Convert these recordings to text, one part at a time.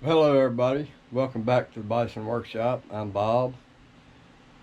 Hello everybody, welcome back to the Bison Workshop. I'm Bob,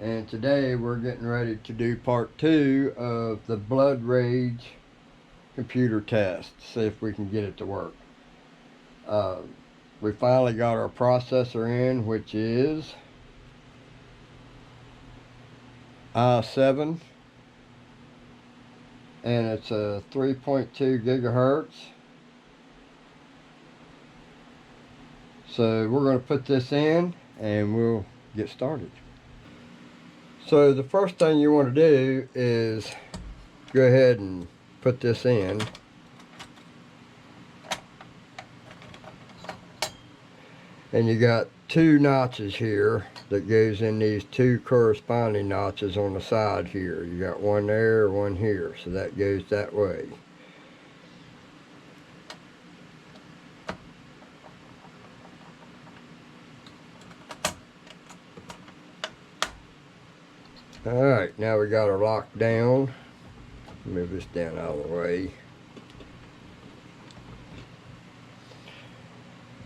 and today we're getting ready to do part 2 of the bloodrage computer test, see if we can get it to work. We finally got our processor in, which is i7, and it's a 3.2 gigahertz. So we're going to put this in and we'll get started. So the first thing you want to do is go ahead and put this in. And you got 2 notches here that goes in these 2 corresponding notches on the side here. You got one there, one here, so that goes that way. Alright, now we got her locked down. Move this down out of the way.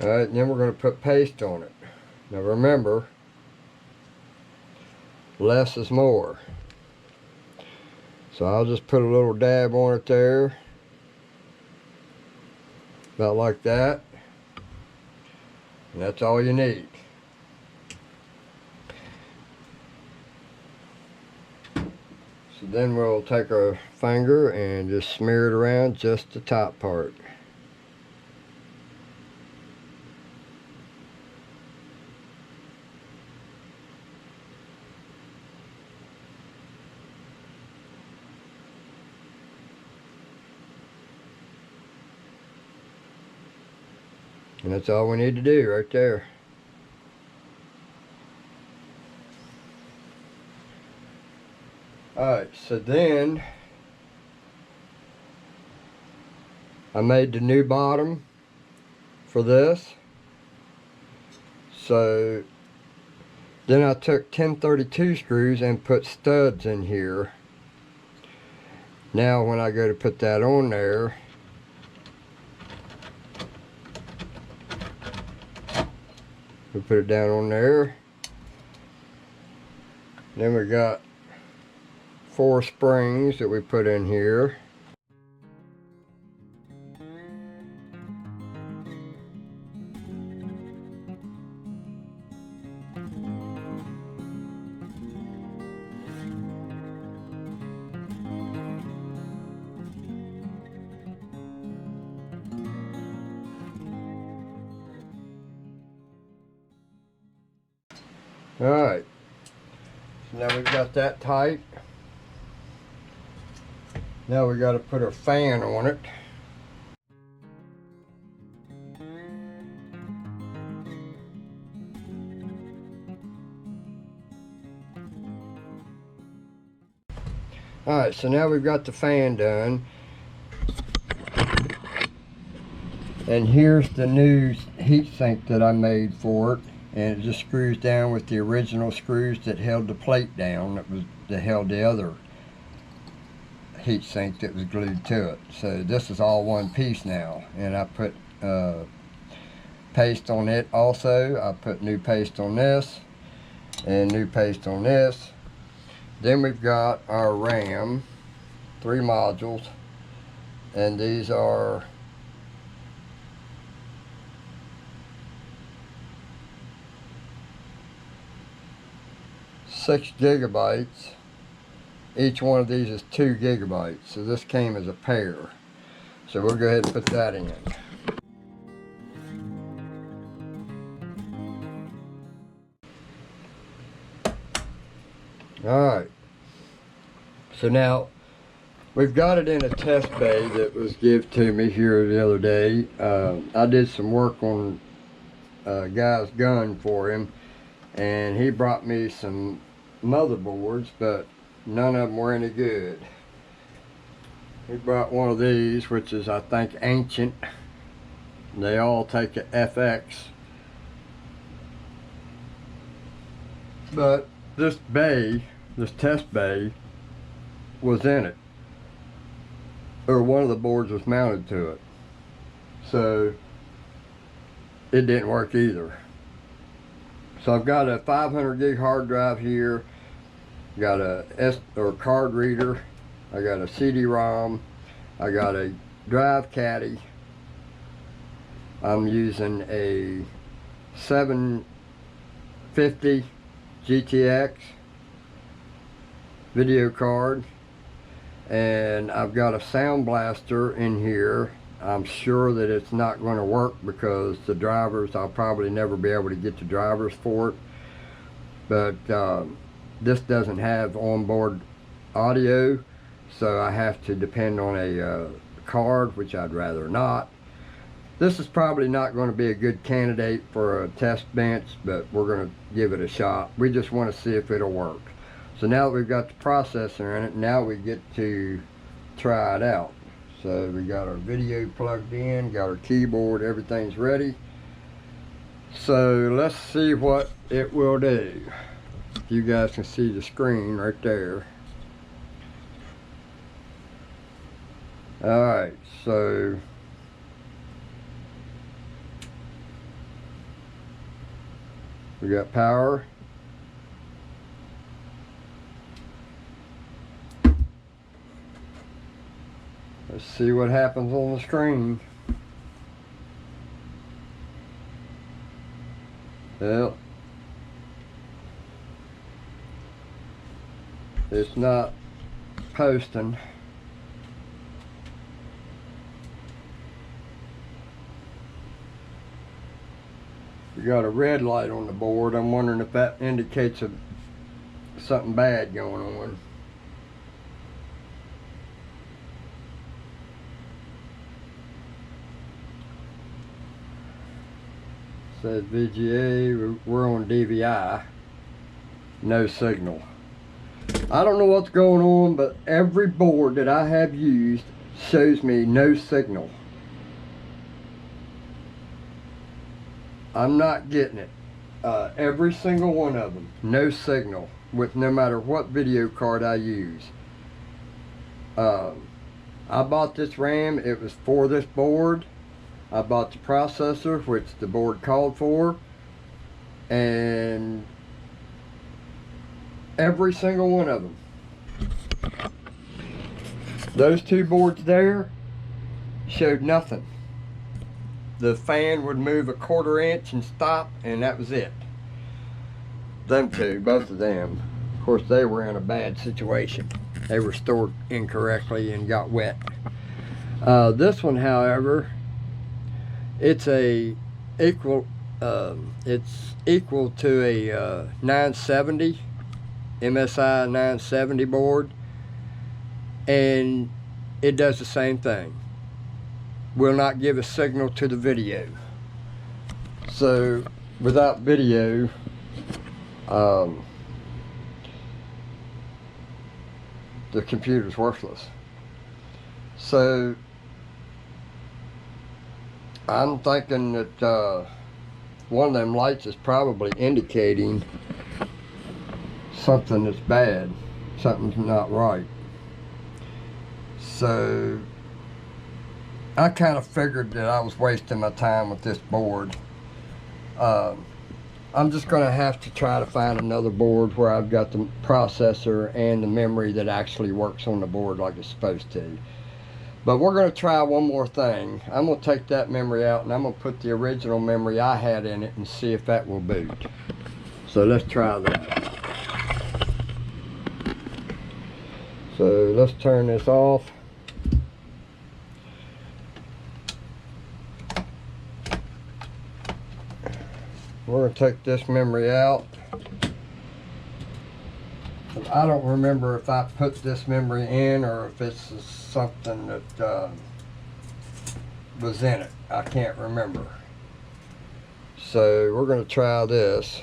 Alright, then we're going to put paste on it. Now remember, less is more. So I'll just put a little dab on it there. About like that. And that's all you need. So then we'll take our finger and just smear it around just the top part. And that's all we need to do right there. Alright, so then I made the new bottom for this. So then I took 1032 screws and put studs in here. Now when I go to put that on there, we put it down on there. Then we got 4 springs that we put in here. Alright, so now we've got that tight. Now we got to put a fan on it. Alright, so now we've got the fan done. And here's the new heat sink that I made for it. And it just screws down with the original screws that held the plate down, that held the other heat sink that was glued to it. So this is all one piece now, and I put paste on it also. I put new paste on this and new paste on this. Then we've got our RAM, 3 modules, and these are 6 gigabytes. Each one of these is 2 gigabytes, so this came as a pair. So we'll go ahead and put that in. Alright, so now we've got it in a test bay that was given to me here the other day. I did some work on a guy's gun for him, and he brought me some motherboards, but none of them were any good. He brought one of these, which is, I think, ancient. They all take a FX. But this bay, this test bay, was in it. Or one of the boards was mounted to it. So it didn't work either. So I've got a 500 gig hard drive here, got a card reader, I got a CD-ROM, I got a drive caddy. I'm using a 750 GTX video card, and I've got a sound blaster in here. I'm sure that it's not going to work because the drivers, I'll probably never be able to get the drivers for it, but this doesn't have onboard audio, so I have to depend on a card, which I'd rather not. This is probably not going to be a good candidate for a test bench, but we're going to give it a shot. We just want to see if it'll work. So now that we've got the processor in it, now we get to try it out. So we got our video plugged in, got our keyboard, everything's ready. So let's see what it will do. You guys can see the screen right there. Alright, so we got power. Let's see what happens on the screen. Well, it's not posting. We got a red light on the board. I'm wondering if that indicates something bad going on. Says VGA, we're on DVI, no signal. I don't know what's going on, but every board that I have used shows me no signal. I'm not getting it. Every single one of them, no signal, with no matter what video card I use. I bought this RAM, it was for this board. I bought the processor, which the board called for, and every single one of them. Those two boards there showed nothing. The fan would move a 1/4 inch and stop, and that was it. Them two, both of them, of course, they were in a bad situation. They were stored incorrectly and got wet. This one, however, it's equal to a 970 MSI 970 board, and it does the same thing. Will not give a signal to the video. So without video, the computer's worthless. So I'm thinking that one of them lights is probably indicating something that's bad, something's not right. So I kind of figured that I was wasting my time with this board. I'm just going to have to try to find another board where I've got the processor and the memory that actually works on the board like it's supposed to. But we're going to try one more thing. I'm going to take that memory out and I'm going to put the original memory I had in it and see if that will boot. So let's try that. So let's turn this off. We're going to take this memory out. I don't remember if I put this memory in or if it's something that was in it. I can't remember. So we're going to try this.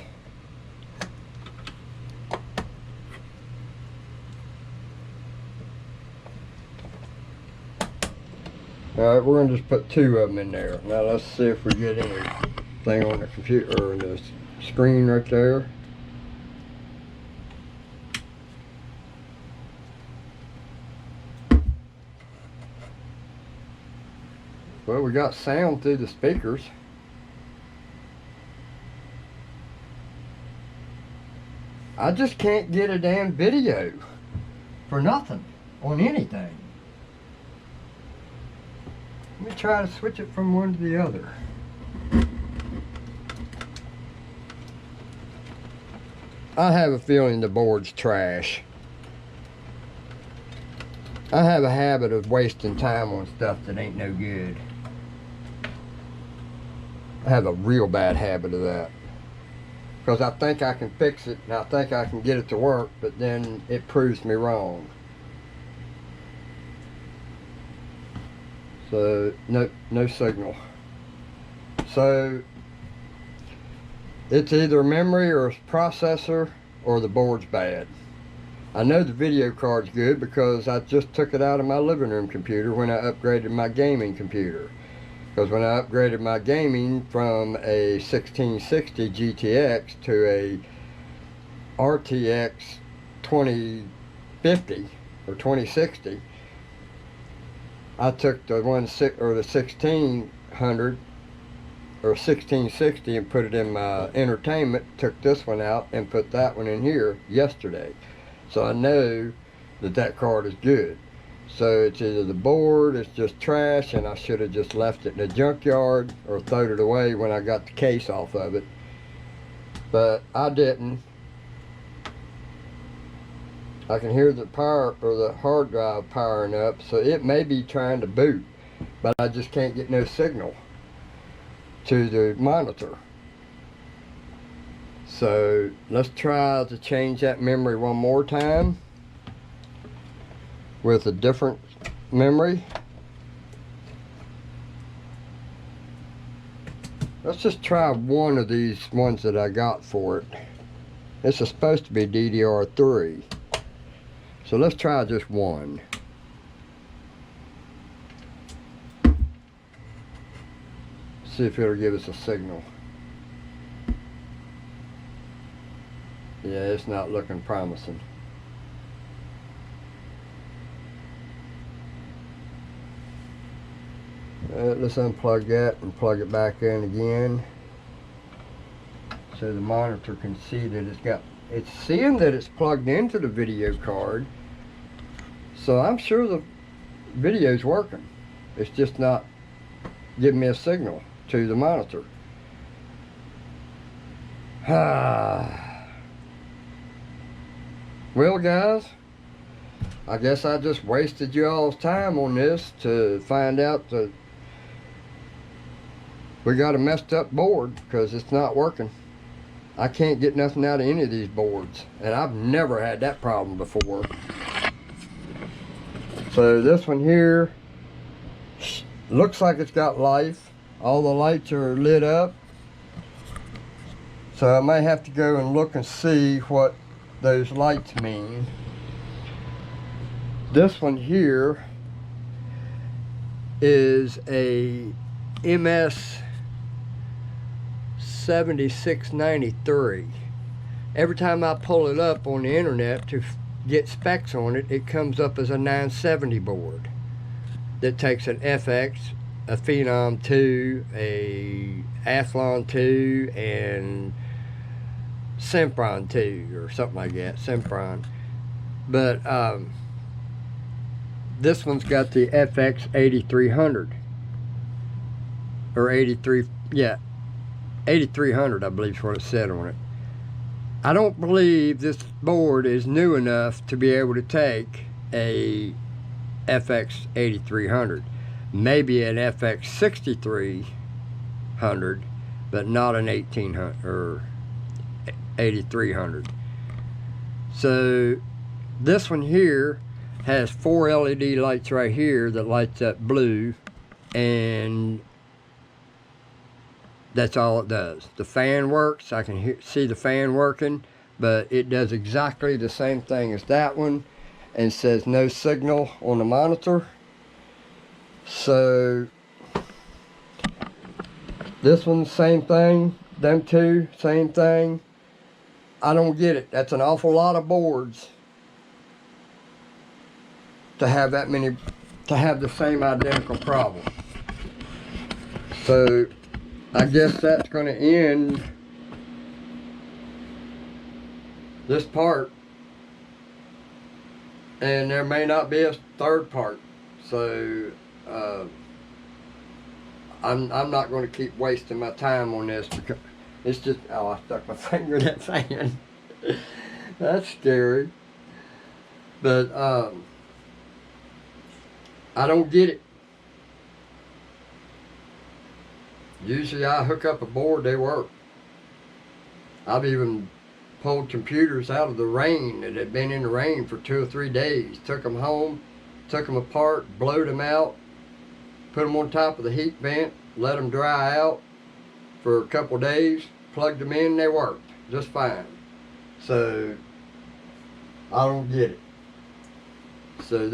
Alright, we're going to just put 2 of them in there. Now let's see if we get anything on the computer or the screen right there. Well, we got sound through the speakers. I just can't get a damn video for nothing on anything. Let me try to switch it from one to the other. I have a feeling the board's trash. I have a habit of wasting time on stuff that ain't no good. I have a real bad habit of that. Because I think I can fix it and I think I can get it to work, but then it proves me wrong. So, no signal. So, it's either memory or processor or the board's bad. I know the video card's good because I just took it out of my living room computer when I upgraded my gaming computer. Because when I upgraded my gaming from a 1660 GTX to a RTX 2050 or 2060, I took the 1600 or 1660 and put it in my entertainment, took this one out and put that one in here yesterday. So I know that card is good. So it's either the board, it's just trash, and I should have just left it in the junkyard or thrown it away when I got the case off of it. But I didn't. I can hear the power or the hard drive powering up, so it may be trying to boot, but I just can't get no signal to the monitor. So let's try to change that memory one more time with a different memory. Let's just try one of these ones that I got for it. This is supposed to be DDR3. So let's try just one. See if it'll give us a signal. Yeah, it's not looking promising. Let's unplug that and plug it back in again so the monitor can see that it's seeing that it's plugged into the video card, so I'm sure the video's working. It's just not giving me a signal to the monitor. Well guys, I guess I just wasted you all's time on this to find out that we got a messed up board because it's not working. I can't get nothing out of any of these boards, and I've never had that problem before. So this one here looks like it's got life. All the lights are lit up. So I may have to go and look and see what those lights mean. This one here is a MS 7693. Every time I pull it up on the internet to get specs on it, it comes up as a 970 board that takes an FX, a Phenom 2, a Athlon 2, and Sempron 2 or something like that, Sempron. But this one's got the FX 8300 or 83, yeah, 8300 I believe is what it said on it. I don't believe this board is new enough to be able to take a FX 8300. Maybe an FX 6300, but not an 1800 or 8300. So this one here has 4 LED lights right here that lights up blue, and that's all it does. The fan works. I can see the fan working, but it does exactly the same thing as that one and says no signal on the monitor. So this one, same thing. Them two, same thing. I don't get it. That's an awful lot of boards to have that many, to have the same identical problem. So I guess that's going to end this part, and there may not be a third part. So I'm not going to keep wasting my time on this, because it's just, oh, I stuck my finger in that fan. That's scary. But I don't get it. Usually I hook up a board, they work. I've even pulled computers out of the rain that had been in the rain for 2 or 3 days. Took them home, took them apart, blowed them out, put them on top of the heat vent, let them dry out for a couple days, plugged them in, they worked just fine. So I don't get it. So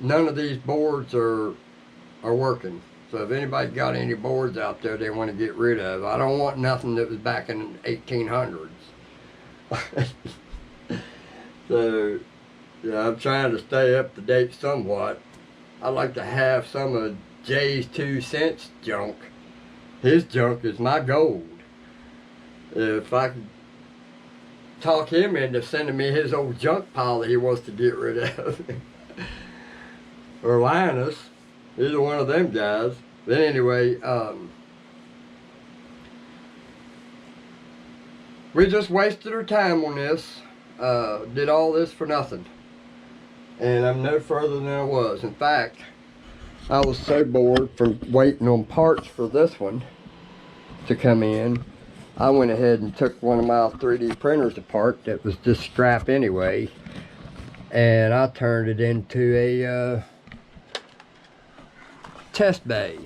none of these boards are working. So if anybody got any boards out there they want to get rid of, I don't want nothing that was back in the 1800s. So yeah, I'm trying to stay up to date somewhat. I like to have some of Jay's 2 cents junk. His junk is my gold. If I could talk him into sending me his old junk pile that he wants to get rid of. Or Linus, either one of them guys. But anyway, we just wasted our time on this. Did all this for nothing. And I'm no further than I was. In fact, I was so bored from waiting on parts for this one to come in, I went ahead and took one of my 3D printers apart that was just scrap anyway, and I turned it into a test bay.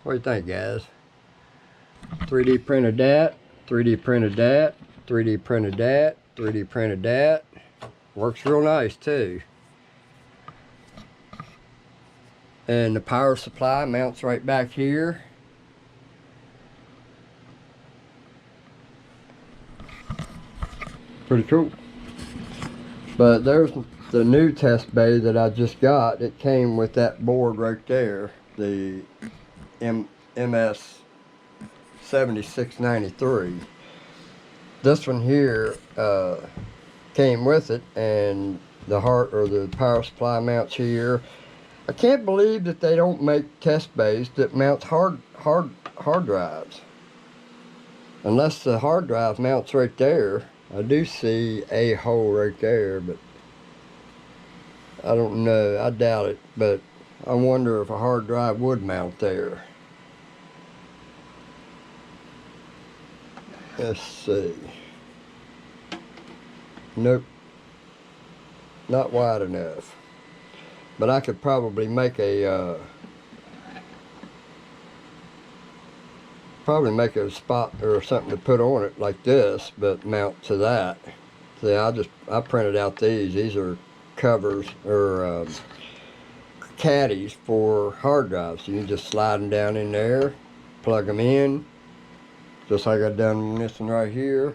What do you think, guys? 3D printed that, 3D printed that, 3D printed that, 3D printed that. Works real nice too. And the power supply mounts right back here. Pretty cool. But there's the new test bay that I just got. It came with that board right there, the MS 7693. This one here came with it, and the power supply mounts here. I can't believe that they don't make test bays that mounts hard drives. Unless the hard drive mounts right there. I do see a hole right there, but I don't know. I doubt it, but I wonder if a hard drive would mount there. Let's see. Nope. Not wide enough. But I could probably make a spot or something to put on it like this, but mount to that. See, I printed out these. These are covers or caddies for hard drives. You can just slide them down in there, plug them in, just like I've done on this one right here.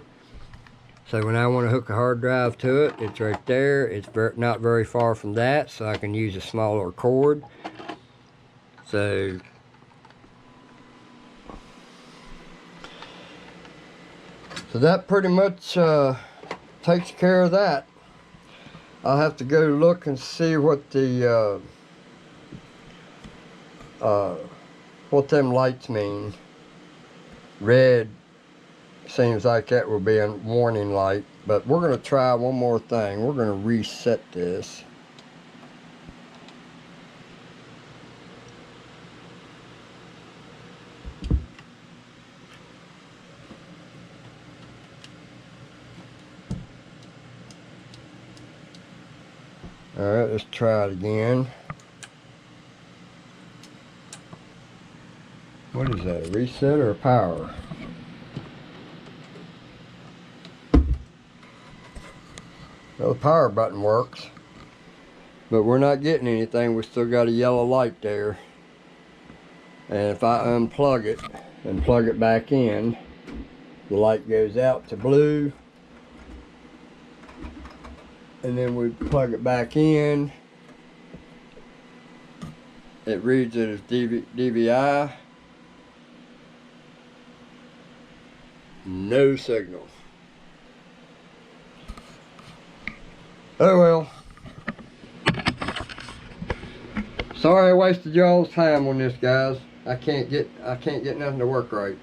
So when I want to hook a hard drive to it, it's right there. It's not very far from that, so I can use a smaller cord. So that pretty much takes care of that. I'll have to go look and see what the what them lights mean. Red seems like that will be a warning light, but we're going to try one more thing. We're going to reset this. Alright, let's try it again. What is that, a reset or a power? Well, the power button works, but we're not getting anything. We still got a yellow light there. And if I unplug it and plug it back in, the light goes out to blue. And then we plug it back in. It reads it as DVI. No signal. Oh well. Sorry I wasted y'all's time on this, guys. I can't get nothing to work right.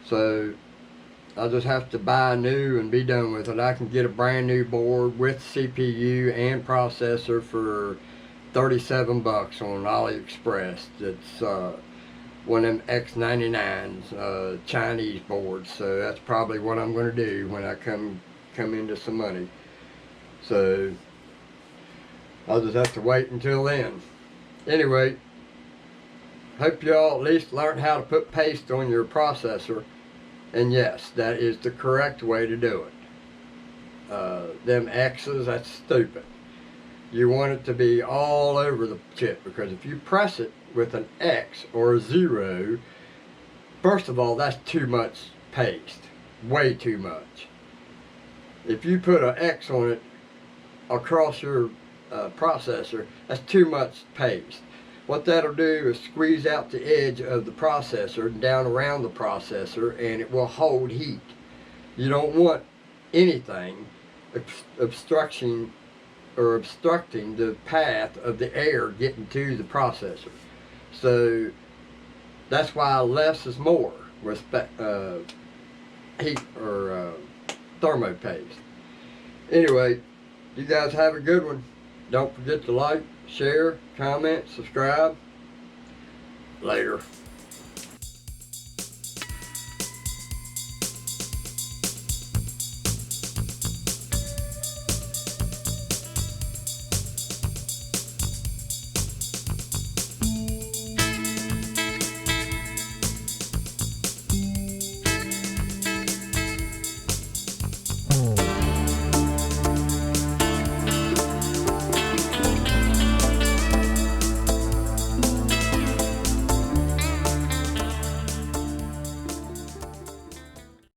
So I'll just have to buy new and be done with it. I can get a brand new board with CPU and processor for 37 bucks on AliExpress. It's one of them X99s, Chinese boards. So that's probably what I'm going to do when I come into some money. So I'll just have to wait until then. Anyway, hope y'all at least learned how to put paste on your processor. And yes, that is the correct way to do it. Them X's, that's stupid. You want it to be all over the chip, because if you press it with an X or a 0, first of all, that's too much paste. Way too much. If you put an X on it across your processor, that's too much paste. What that'll do is squeeze out the edge of the processor and down around the processor, and it will hold heat. You don't want anything obstructing the path of the air getting to the processor. So that's why less is more with heat or thermo paste. Anyway, you guys have a good one. Don't forget to like, share, comment, subscribe. Later.